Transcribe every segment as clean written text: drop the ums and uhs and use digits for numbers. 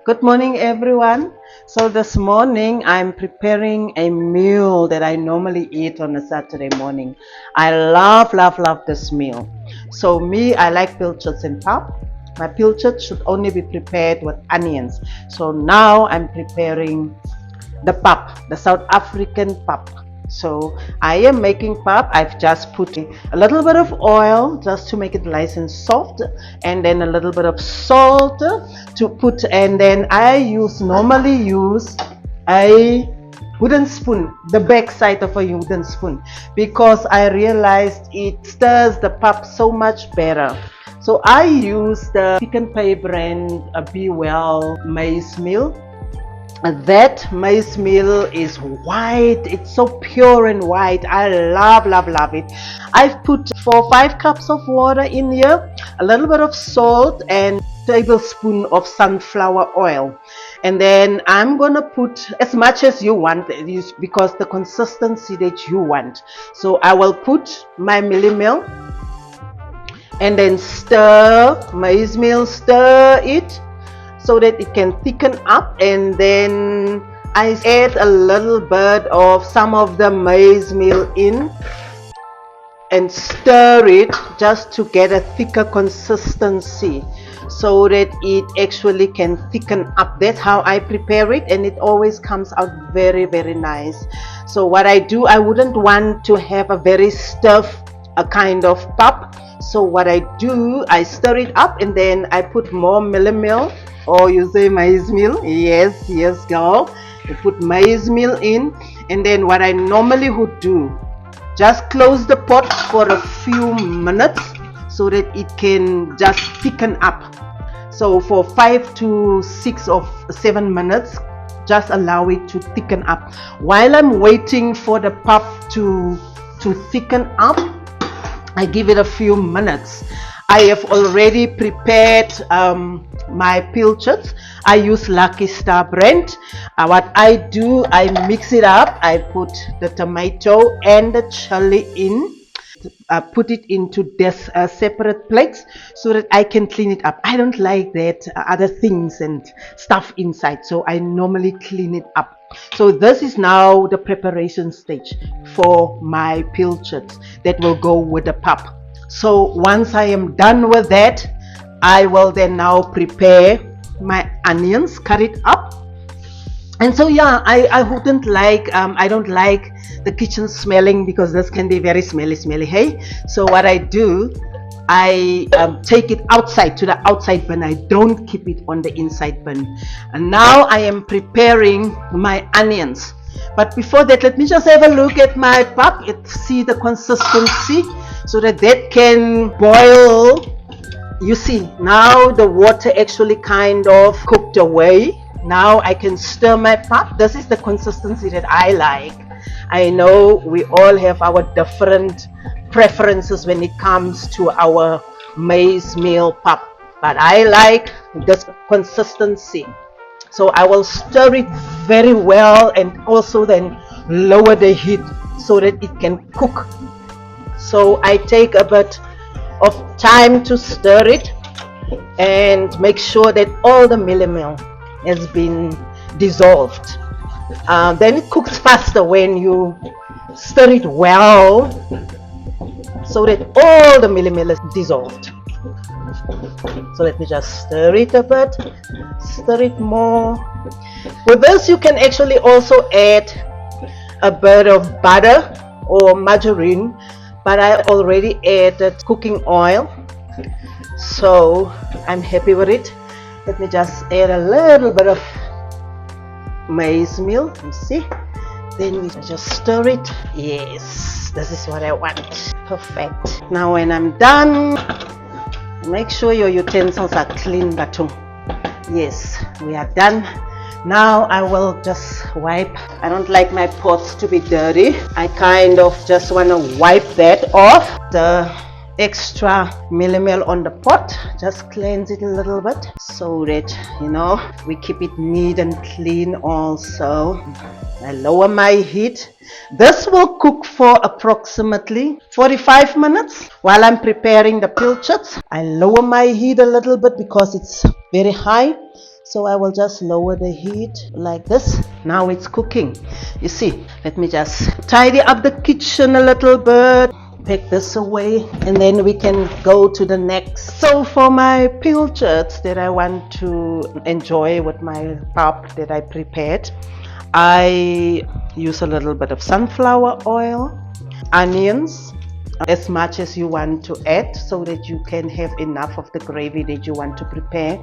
Good morning, everyone. So this morning I'm preparing a meal that I normally eat on a Saturday morning. I love this meal. So I like pilchards and pap. My pilchards should only be prepared with onions. So now I'm preparing the pap, the South African pap. So I am making pap. I've just put a little bit of oil just to make it nice and soft, and then a little bit of salt to put, and then I normally use a wooden spoon, the back side of a wooden spoon, because I realized it stirs the pap so much better. So I use the Pick n Pay brand Be Well maize meal. That maize meal is white. It's so pure and white. I love it. I've put 5 cups of water in here, a little bit of salt, and tablespoon of sunflower oil. And then I'm gonna put as much as you want, because the consistency that you want. So I will put my milli meal and then stir it so that it can thicken up, and then I add a little bit of some of the maize meal in and stir it just to get a thicker consistency so that it actually can thicken up. That's how I prepare it, and it always comes out very nice. So what I do, I wouldn't want to have a very stiff kind of pap. So what I do, I stir it up and then I put more milli meal, or you say maize meal. Yes girl, you put maize meal in, and then what I normally would do, just close the pot for a few minutes so that it can just thicken up. So for 5 to 6 or 7 minutes, just allow it to thicken up. While I'm waiting for the pap to thicken up, I give it a few minutes. I have already prepared my pilchards. I use Lucky Star brand. What I do, I mix it up. I put the tomato and the chili in. Put it into this separate plates so that I can clean it up. I don't like that other things and stuff inside, so I normally clean it up. So this is now the preparation stage for my pilchards that will go with the pap. So once I am done with that, I will then now prepare my onions, cut it up. And so yeah, I wouldn't like, I don't like the kitchen smelling, because this can be very smelly, hey. So what I do, I take it outside to the outside bin. I don't keep it on the inside bin. And now I am preparing my onions. But before that, let me just have a look at my pap, see the consistency, so that can boil. You see, now the water actually kind of cooked away. Now I can stir my pap. This is the consistency that I like. I know we all have our different preferences when it comes to our maize meal pap, but I like this consistency. So I will stir it very well, and also then lower the heat so that it can cook. So I take a bit of time to stir it and make sure that all the milli meal has been dissolved. Then it cooks faster when you stir it well, so that all the milli meal is dissolved. So let me just stir it a bit, stir it more. With this, you can actually also add a bit of butter or margarine, but I already added cooking oil, so I'm happy with it. Let me just add a little bit of maize meal, you see. Then we just stir it. Yes, this is what I want. Perfect. Now when I'm done, make sure your utensils are clean, Batung. Yes, we are done. Now I will just wipe. I don't like my pots to be dirty. I kind of just want to wipe that off. The extra milli meal on the pot, just cleanse it a little bit so that, you know, we keep it neat and clean also. I lower my heat. This will cook for approximately 45 minutes while I'm preparing the pilchards. I lower my heat a little bit because it's very high. So I will just lower the heat like this. Now it's cooking. You see, let me just tidy up the kitchen a little bit. Take this away and then we can go to the next. So for my pilchards that I want to enjoy with my pap that I prepared, I use a little bit of sunflower oil, onions, as much as you want to add so that you can have enough of the gravy that you want to prepare.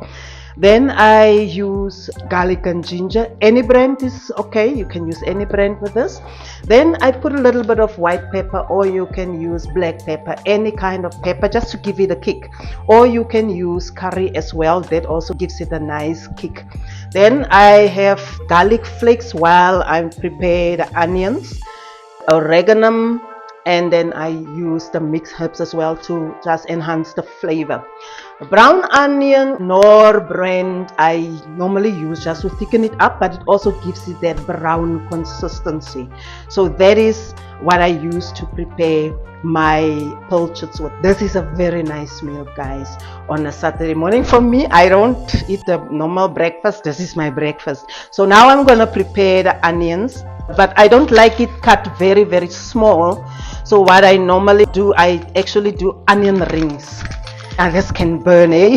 Then I use garlic and ginger. Any brand is okay, you can use any brand with this. Then I put a little bit of white pepper, or you can use black pepper, any kind of pepper, just to give it a kick. Or you can use curry as well, that also gives it a nice kick. Then I have garlic flakes while I prepare the onions, oregano, and then I use the mixed herbs as well to just enhance the flavor. Brown onion nor brand I normally use just to thicken it up, but it also gives it that brown consistency. So that is what I use to prepare my pilchards with. This is a very nice meal, guys, on a Saturday morning. For me, I don't eat the normal breakfast. This is my breakfast. So now I'm gonna prepare the onions, but I don't like it cut very small. So what I normally do, I actually do onion rings. And this can burn, eh?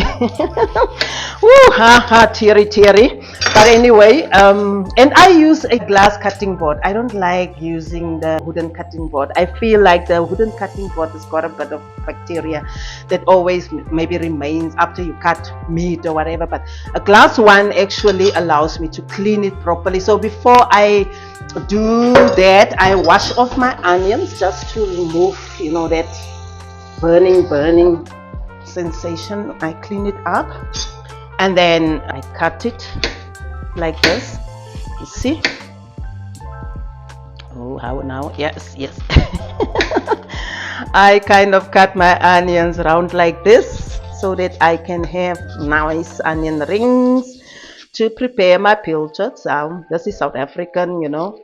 Woo, teary. But anyway, and I use a glass cutting board. I don't like using the wooden cutting board. I feel like the wooden cutting board has got a bit of bacteria that always maybe remains after you cut meat or whatever. But a glass one actually allows me to clean it properly. So before I do that, I wash off my onions just to remove, you know, that burning sensation. I clean it up and then I cut it like this. You see? Oh, how now? Yes. I kind of cut my onions round like this so that I can have nice onion rings to prepare my pilchards. This is South African, you know.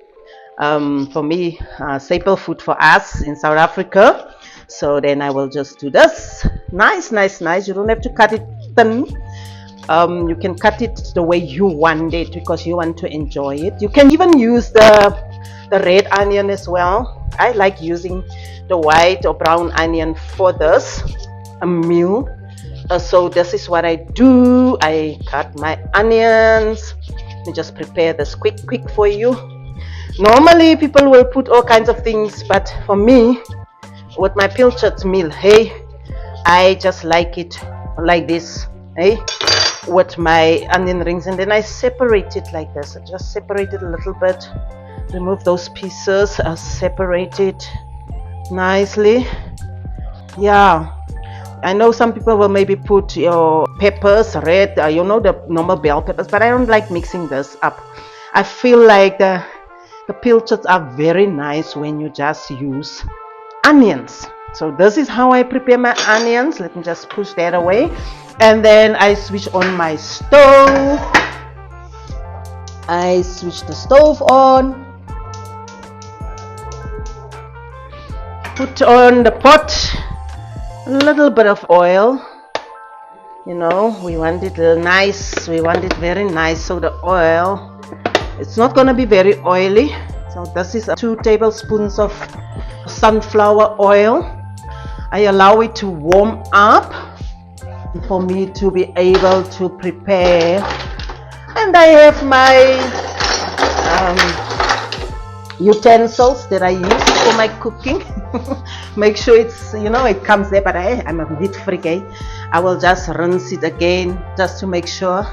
For me, staple food for us in South Africa. So then I will just do this. Nice. You don't have to cut it thin. You can cut it the way you want it because you want to enjoy it. You can even use the red onion as well. I like using the white or brown onion for this meal. So this is what I do. I cut my onions. Let me just prepare this quick for you. Normally people will put all kinds of things, but for me, with my pilchards meal, hey, I just like it like this, hey, with my onion rings, and then I separate it like this. I just separate it a little bit, remove those pieces, separate it nicely. Yeah, I know some people will maybe put your peppers, red, you know, the normal bell peppers, but I don't like mixing this up. I feel like the pilchards are very nice when you just use onions. So this is how I prepare my onions. Let me just push that away, and then I switch on my stove. I switch the stove on, put on the pot, a little bit of oil. You know, we want it nice, we want it very nice, so the oil, it's not going to be very oily. So this is 2 tablespoons of sunflower oil. I allow it to warm up for me to be able to prepare. And I have my utensils that I use for my cooking. Make sure it's, you know, it comes there, but I'm a bit freaky. I will just rinse it again just to make sure.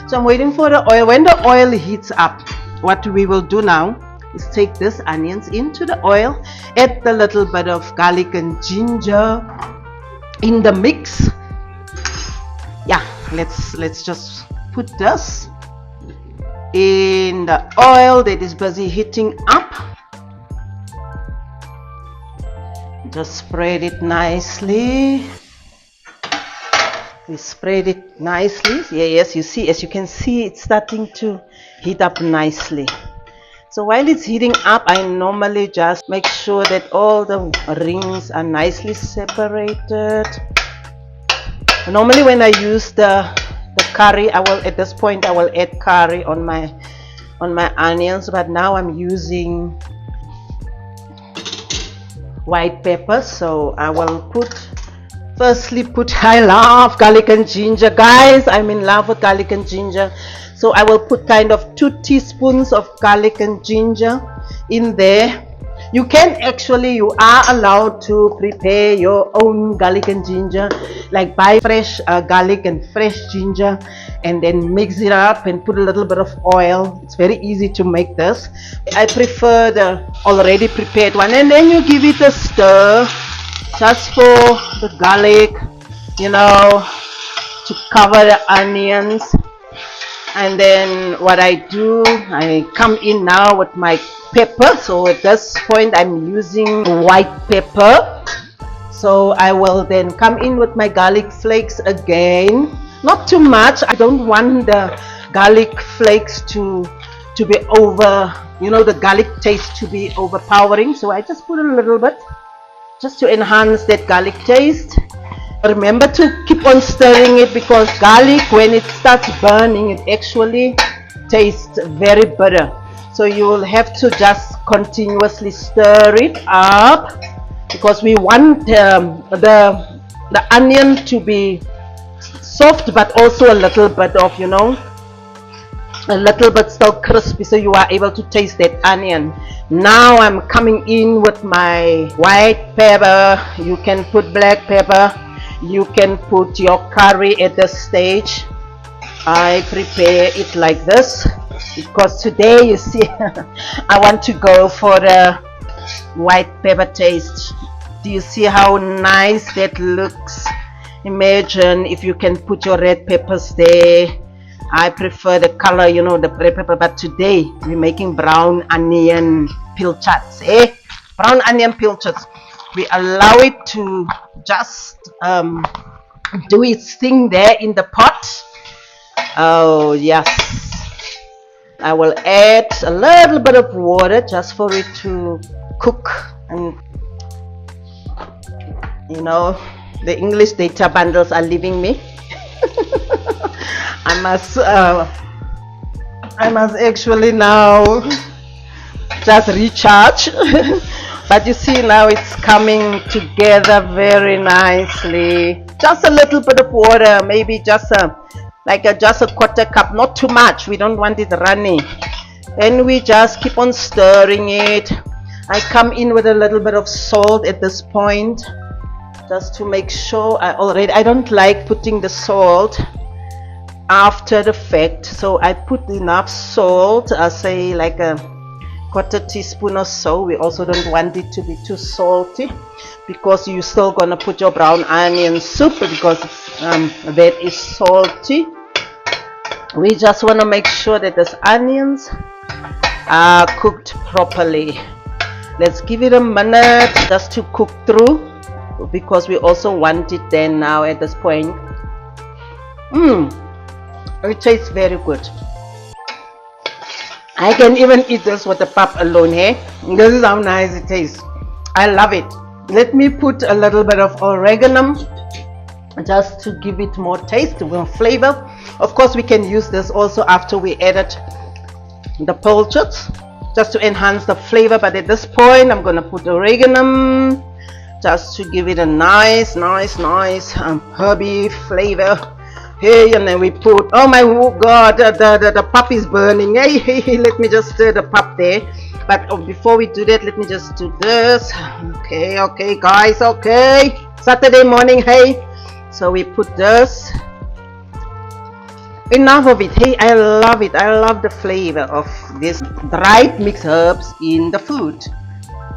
So I'm waiting for the oil. When the oil heats up, what we will do now is take these onions into the oil, add a little bit of garlic and ginger in the mix. Yeah, let's just put this in the oil that is busy heating up. Just spread it nicely. We spread it nicely. Yes, you see, as you can see, it's starting to heat up nicely. So while it's heating up, I normally just make sure that all the rings are nicely separated. Normally when I use the the curry. I will, at this point I will add curry on my onions, but now I'm using white pepper. So I will firstly put, I love garlic and ginger, guys. I'm in love with garlic and ginger. So I will put kind of 2 teaspoons of garlic and ginger in there. You can actually, you are allowed to prepare your own garlic and ginger, like buy fresh garlic and fresh ginger and then mix it up and put a little bit of oil. It's very easy to make this. I prefer the already prepared one, and then you give it a stir just for the garlic, you know, to cover the onions. And then what I do, I come in now with my pepper. So at this point I'm using white pepper. So I will then come in with my garlic flakes again, not too much. I don't want the garlic flakes to be over, you know, the garlic taste to be overpowering. So I just put a little bit just to enhance that garlic taste. Remember to keep on stirring it, because garlic, when it starts burning, it actually tastes very bitter. So you will have to just continuously stir it up, because we want the onion to be soft, but also a little bit of, you know, a little bit still crispy, so you are able to taste that onion. Now I'm coming in with my white pepper. You can put black pepper, you can put your curry at this stage. I prepare it like this because today, you see, I want to go for the white pepper taste. Do you see how nice that looks? Imagine if you can put your red peppers there. I prefer the color, you know, the red pepper, but today we're making brown onion pilchards, brown onion pilchards. We allow it to just do its thing there in the pot. Oh yes, I will add a little bit of water just for it to cook. And you know, the English data bundles are leaving me. I must actually now just recharge. But you see, now it's coming together very nicely. Just a little bit of water, maybe just just a quarter cup, not too much. We don't want it runny. And we just keep on stirring it. I come in with a little bit of salt at this point, just to make sure. I don't like putting the salt after the fact, so I put enough salt. I say like a quarter teaspoon or so. We also don't want it to be too salty, because you're still gonna put your brown onion soup, because that is salty. We just want to make sure that these onions are cooked properly. Let's give it a minute just to cook through, because we also want it then now at this point. It tastes very good. I can even eat this with the pap alone, hey? This is how nice it tastes. I love it. Let me put a little bit of oregano just to give it more taste, more flavor. Of course, we can use this also after we added the pilchards, just to enhance the flavor. But at this point, I'm gonna put oregano just to give it a nice herby flavor. Hey, and then we put, oh my god, the pap is burning. Hey, let me just stir the pap there. But before we do that, let me just do this. Okay guys, okay, Saturday morning, hey. So we put this, enough of it. Hey, I love it. I love the flavor of this dried mixed herbs in the food.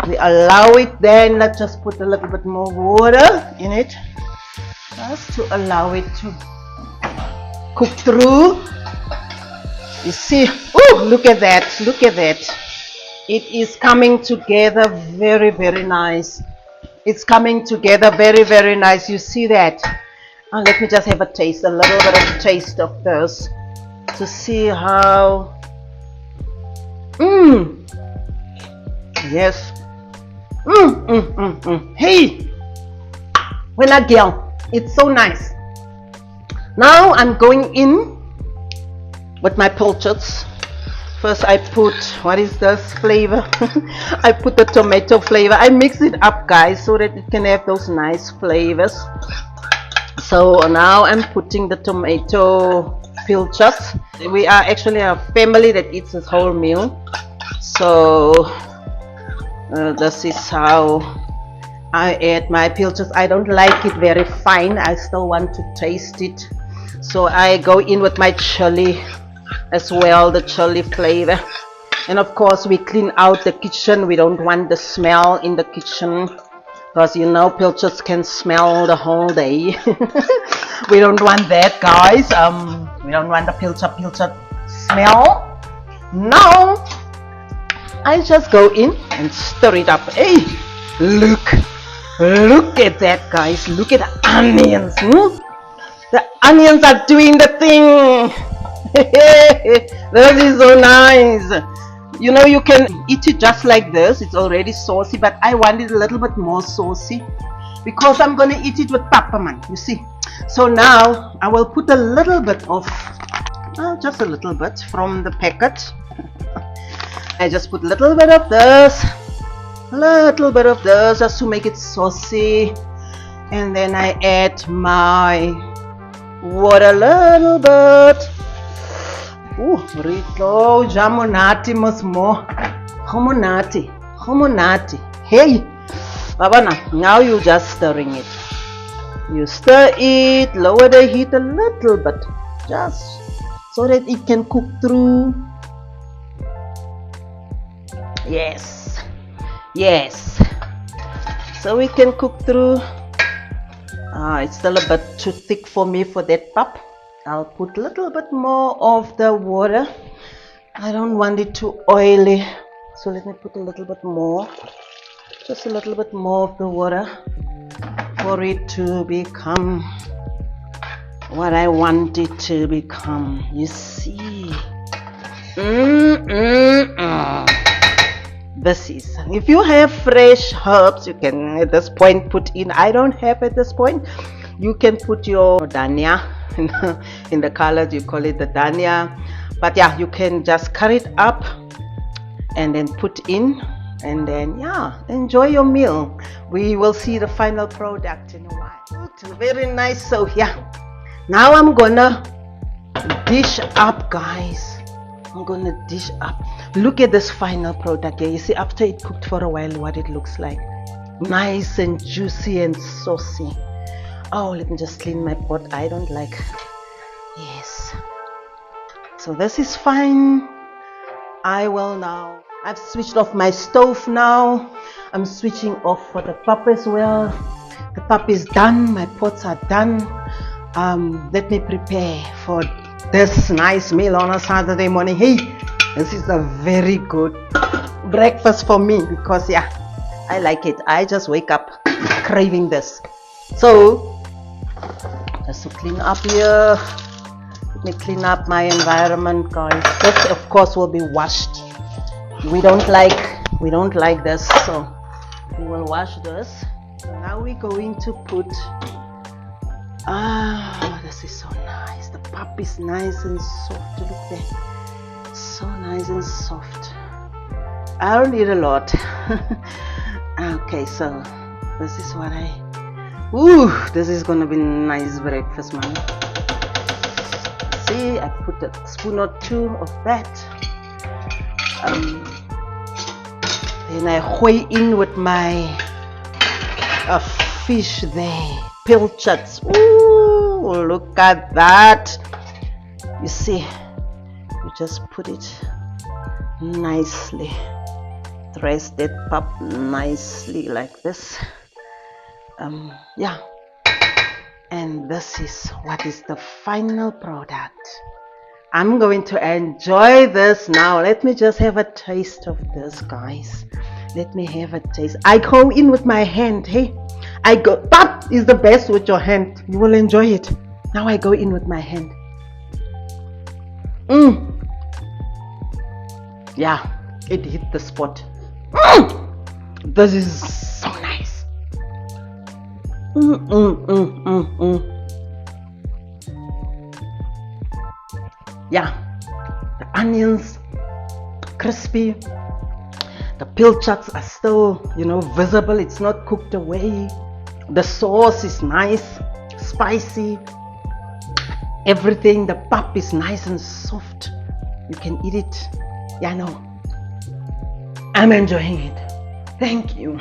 We allow it, then let's just put a little bit more water in it, just to allow it to cook through. You see, oh, look at that, look at that. It is coming together very nice. It's coming together very nice. You see that? Let me just have a taste, a little bit of taste of this, to see how. Yes. Hey, when I girl, it's so nice. Now I'm going in with my pilchards. First I put, what is this flavor? I put the tomato flavor. I mix it up, guys, so that it can have those nice flavors. So now I'm putting the tomato pilchards. We are actually a family that eats this whole meal. So this is how I add my pilchards. I don't like it very fine. I still want to taste it. So I go in with my chili as well, the chili flavor. And of course we clean out the kitchen. We don't want the smell in the kitchen, because you know pilchards can smell the whole day. We don't want that, guys. We don't want the pilchard smell. Now I just go in and stir it up. Hey, look at that, guys. Look at the onions. The onions are doing the thing. This is so nice. You know, you can eat it just like this. It's already saucy, but I want it a little bit more saucy because I'm gonna eat it with peppermint, you see. So now I will put a little bit of, just a little bit from the packet. I just put a little bit of this, just to make it saucy. And then I add my water a little bit. Ooh, Rito, jamonati musmo. Homonati. Hey, Babana, now you just stirring it. You stir it, lower the heat a little bit, just so that it can cook through. Yes. So we can cook through. It's still a bit too thick for me for that pap. I'll put a little bit more of the water. I don't want it too oily, so let me put a little bit more, just a little bit more of the water for it to become what I want it to become. You see, this is, if you have fresh herbs, you can at this point put in. I don't have at this point. You can put your dhania. In the colors you call it the dhania, but yeah, you can just cut it up and then put in, and then yeah, enjoy your meal. We will see the final product in a while. Looks very nice. So yeah, now I'm gonna dish up, guys. I'm gonna dish up. Look at this final product here. You see, after it cooked for a while, what it looks like. Nice and juicy and saucy. Oh, let me just clean my pot. I don't like. Yes. So this is fine. I will now. I've switched off my stove now. I'm switching off for the pap as well. The pap is done. My pots are done. Let me prepare for this nice meal on a Saturday morning. Hey, this is a very good breakfast for me because yeah, I like it. I just wake up craving this. So just to clean up here, let me clean up my environment, guys. This of course will be washed. We don't like this, so we will wash this. So now we're going to put, this is so nice. The pap is nice and soft. Look there, so nice and soft. I don't eat a lot. Okay, so this is what this is gonna be nice breakfast, man. See, I put a spoon or two of that. Then I weigh in with my fish there, pilchards. Ooh, look at that. You see, you just put it nicely, dress that pap nicely like this. Yeah, and this is what is the final product. I'm going to enjoy this now. Let me just have a taste of this, guys. Let me have a taste. I go in with my hand. Hey, pap is the best with your hand. You will enjoy it. Now I go in with my hand. Yeah, it hit the spot. This is so nice. Yeah, the onions crispy, the pilchards are still, visible. It's not cooked away. The sauce is nice, spicy. Everything, the pap is nice and soft. You can eat it. Yeah, no, I'm enjoying it. Thank you.